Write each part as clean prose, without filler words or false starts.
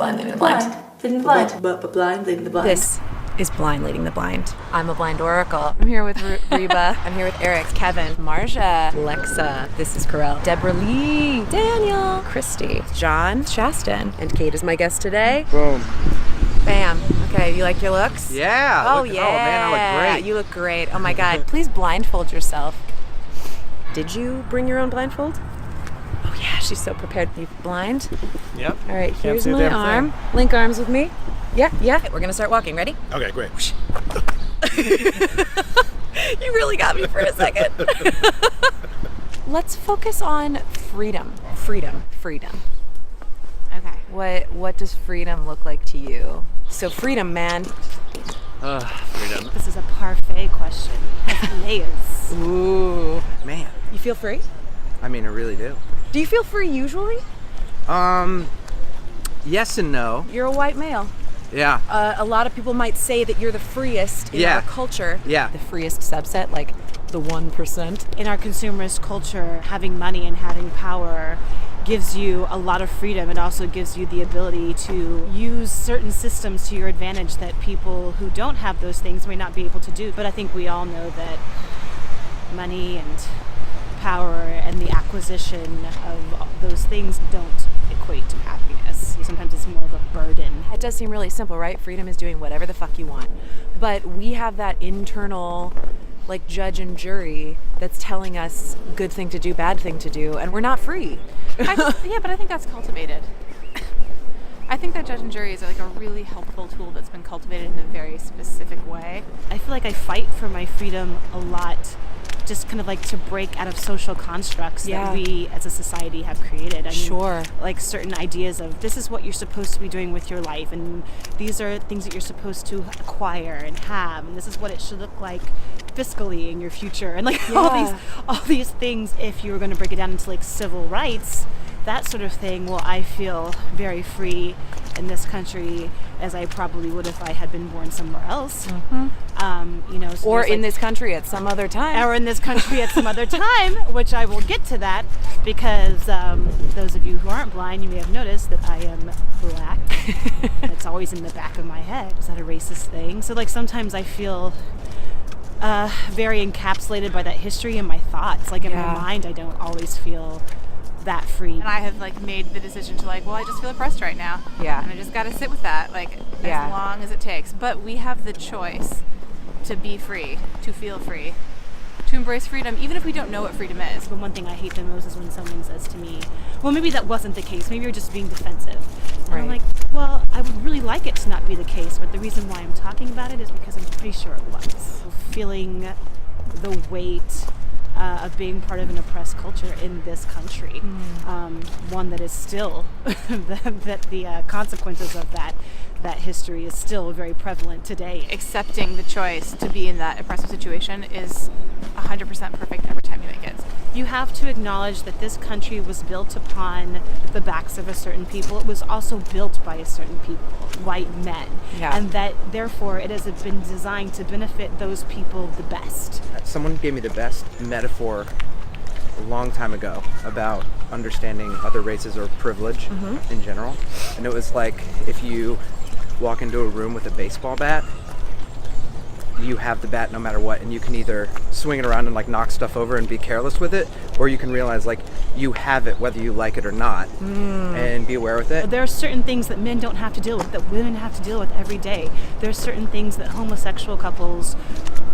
Blind leading the blind. Leading the blind. Blind leading the blind. This is Blind Leading the Blind. I'm a blind oracle. I'm here with Reba. I'm here with Eric, Kevin, Marja, Lexa. This is Corel, Deborah Lee, Daniel, Christy, John, Shaston, and Kate is my guest today. Boom. Bam. Okay, you like your looks? Yeah. Oh, yeah. Yeah. Oh, man, I look great. You look great. Oh, my God. Please blindfold yourself. Did you bring your own blindfold? Oh, yeah, she's so prepared. You blind? Yep. All right, here's my arm. Link arms with me. Yeah. We're going to start walking. Ready? Okay, great. You really got me for a second. Let's focus on freedom. Freedom. Okay. What does freedom look like to you? So freedom, man. Freedom. This is a parfait question. Has layers. Ooh. Man. You feel free? I mean, I really do. Do you feel free usually? Yes and no. You're a white male. Yeah. A lot of people might say that you're the freest in our culture. Yeah. The freest subset, like the 1%. In our consumerist culture, having money and having power gives you a lot of freedom. It also gives you the ability to use certain systems to your advantage that people who don't have those things may not be able to do. But I think we all know that money and power and the acquisition of those things don't equate to happiness. Sometimes it's more of a burden. It does seem really simple, right? Freedom is doing whatever the fuck you want. But we have that internal, like, judge and jury that's telling us good thing to do, bad thing to do, and we're not free. But I think that's cultivated. I think that judge and jury is like a really helpful tool that's been cultivated in a very specific way. I feel like I fight for my freedom a lot, just kind of like to break out of social constructs that we as a society have created. I mean, like certain ideas of this is what you're supposed to be doing with your life, and these are things that you're supposed to acquire and have, and this is what it should look like fiscally in your future, and like all these things. If you were going to break it down into like civil rights, that sort of thing, well, I feel very free in this country as I probably would if I had been born somewhere else. Mm-hmm. So or in this country at some other time. Or in this country at some other time, which I will get to that, because those of you who aren't blind, you may have noticed that I am black. It's always in the back of my head. Is that a racist thing? So like sometimes I feel very encapsulated by that history in my thoughts. Like in my mind, I don't always feel that free. And I have like made the decision to like, well, I just feel oppressed right now. Yeah. And I just got to sit with that, like as long as it takes. But we have the choice to be free, to feel free, to embrace freedom, even if we don't know what freedom is. The one thing I hate the most is when someone says to me, well, maybe that wasn't the case. Maybe you're just being defensive. And I'm like, well, I would really like it to not be the case, but the reason why I'm talking about it is because I'm pretty sure it was. Feeling the weight of being part of an oppressed culture in this country, one that is still, that the consequences of that history is still very prevalent today. Accepting the choice to be in that oppressive situation is 100% perfect every time you make it. You have to acknowledge that this country was built upon the backs of a certain people. It was also built by a certain people, white men, and that therefore it has been designed to benefit those people the best. Someone gave me the best metaphor a long time ago about understanding other races or privilege in general. And it was like if you walk into a room with a baseball bat, you have the bat no matter what, and you can either swing it around and like knock stuff over and be careless with it, or you can realize like you have it whether you like it or not, and be aware with it. There are certain things that men don't have to deal with that women have to deal with every day. There are certain things that homosexual couples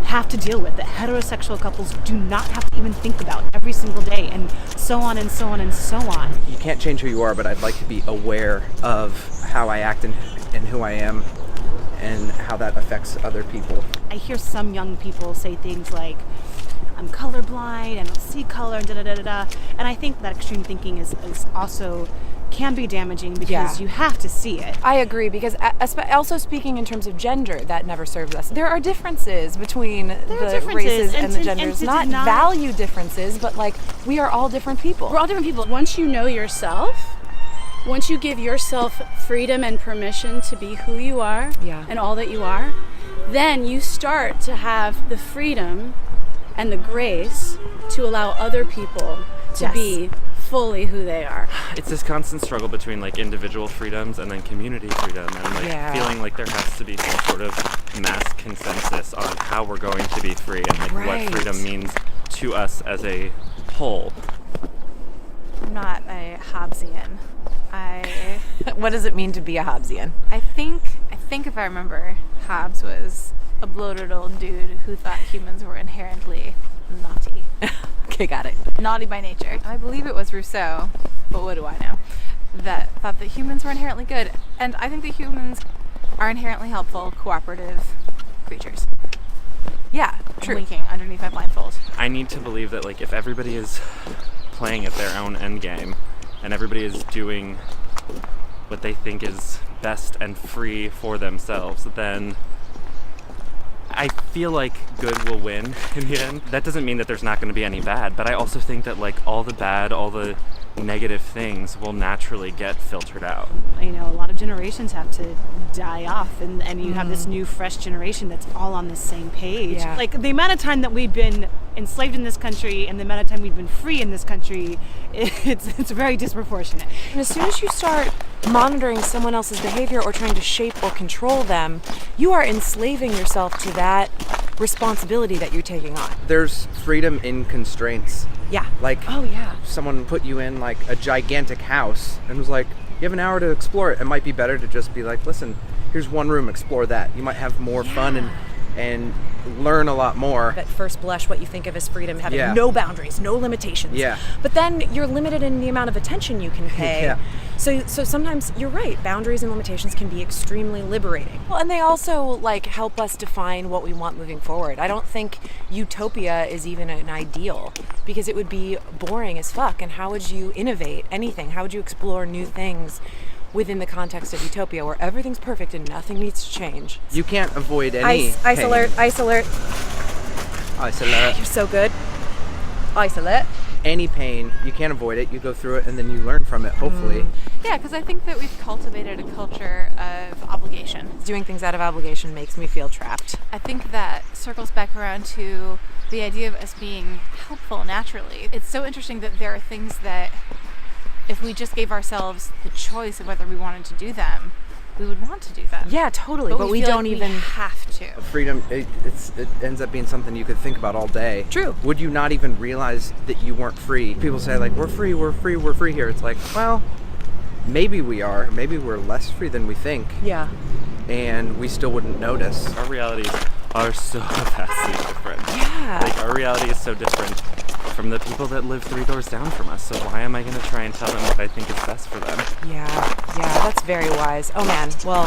have to deal with that heterosexual couples do not have to even think about every single day, and so on and so on and so on. You can't change who you are, but I'd like to be aware of how I act and who I am and how that affects other people. I hear some young people say things like, I'm colorblind, I don't see color, and da-da-da-da-da. And I think that extreme thinking is also can be damaging because you have to see it. I agree, because also speaking in terms of gender, that never serves us. There are differences between the races and the genders. Not value differences, but like we are all different people. We're all different people. Once you know yourself, once you give yourself freedom and permission to be who you are and all that you are, then you start to have the freedom and the grace to allow other people to be fully who they are. It's this constant struggle between like individual freedoms and then community freedom, and like feeling like there has to be some sort of mass consensus on how we're going to be free and like what freedom means to us as a whole. I'm not a Hobbesian. What does it mean to be a Hobbesian? I think if I remember, Hobbes was a bloated old dude who thought humans were inherently naughty. Okay, got it. Naughty by nature. I believe it was Rousseau, but what do I know? That thought that humans were inherently good. And I think that humans are inherently helpful, cooperative creatures. Yeah, true. Winking underneath my blindfold. I need to believe that like if everybody is playing at their own end game and everybody is doing what they think is best and free for themselves, then I feel like good will win in the end. That doesn't mean that there's not going to be any bad, but I also think that like all the bad, all the negative things will naturally get filtered out. You know, a lot of generations have to die off, and you have this new fresh generation that's all on the same page. Yeah. Like the amount of time that we've been enslaved in this country and the amount of time we've been free in this country, it's very disproportionate. And as soon as you start monitoring someone else's behavior or trying to shape or control them, you are enslaving yourself to that responsibility that you're taking on. There's freedom in constraints. Yeah. Like, someone put you in like a gigantic house and was like, you have an hour to explore it. It might be better to just be like, listen, here's one room, explore that. You might have more fun and learn a lot more. At first blush, what you think of as freedom, having no boundaries, no limitations. Yeah. But then you're limited in the amount of attention you can pay. Yeah. So sometimes you're right, boundaries and limitations can be extremely liberating. Well, and they also like help us define what we want moving forward. I don't think utopia is even an ideal because it would be boring as fuck. And how would you innovate anything? How would you explore new things within the context of utopia where everything's perfect and nothing needs to change? You can't avoid any Ice pain. alert, ice alert. Ice alert. You're so good. Ice alert. Any pain, you can't avoid it. You go through it and then you learn from it, hopefully. Yeah, because I think that we've cultivated a culture of obligation. Doing things out of obligation makes me feel trapped. I think that circles back around to the idea of us being helpful naturally. It's so interesting that there are things that if we just gave ourselves the choice of whether we wanted to do them, we would want to do them. Yeah, totally. But we feel don't like even we have to. Freedom, it ends up being something you could think about all day. True. Would you not even realize that you weren't free? People say like, we're free here. It's like, well, maybe we are. Maybe we're less free than we think. Yeah. And we still wouldn't notice. Our realities are so vastly different. Yeah. Like our reality is so different from the people that live 3 doors down from us. So why am I going to try and tell them what I think is best for them? Yeah, that's very wise. Oh man, well,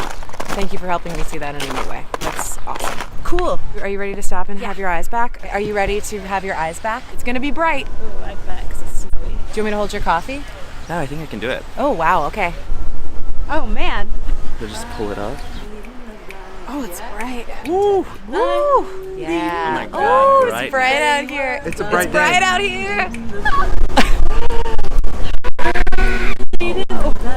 thank you for helping me see that in a new way. That's awesome. Cool. Are you ready to stop and have your eyes back? Are you ready to have your eyes back? It's gonna be bright. Oh, I bet, because it's snowy. Do you want me to hold your coffee? No, I think I can do it. Oh wow, okay. Oh man. So just pull it up. Oh, it's bright. Woo! Woo! Yeah. Oh my God, it's bright out here. It's a bright day. bright out here.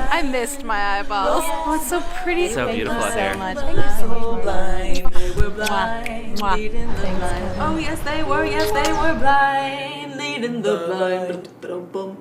I missed my eyeballs. Oh, it's so pretty. So beautiful out there. Thank you so much. Blind, they were blind, Mwah. leading the blind. Oh yes they were blind, leading the blind. Ba-dum-bum.